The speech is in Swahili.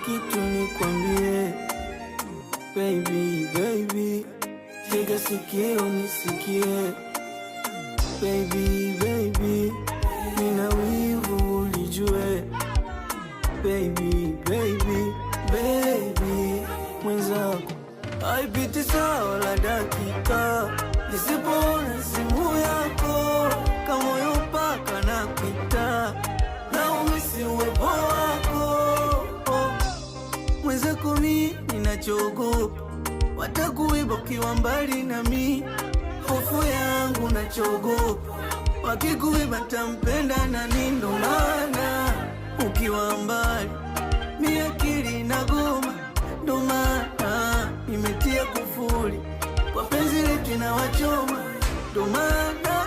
kitu nikwambie, baby, baby, tega sikio nisikie, baby, baby, nina wivu ulijue, baby, baby, baby, mwenzako haipiti sawa la dakika nisipoona simu yako, kama moyo mpaka napita na umisi uwepo wako. Mwenzako mimi ninachogopa watakuiba ukiwa mbali nami, hofu yangu nachogopa wakikuiba tampenda nani, ndo maana ukiwa mbali mi akili inagoma, ndo maana nimetia kufuli kwa penzi letu na wachoma, ndo maana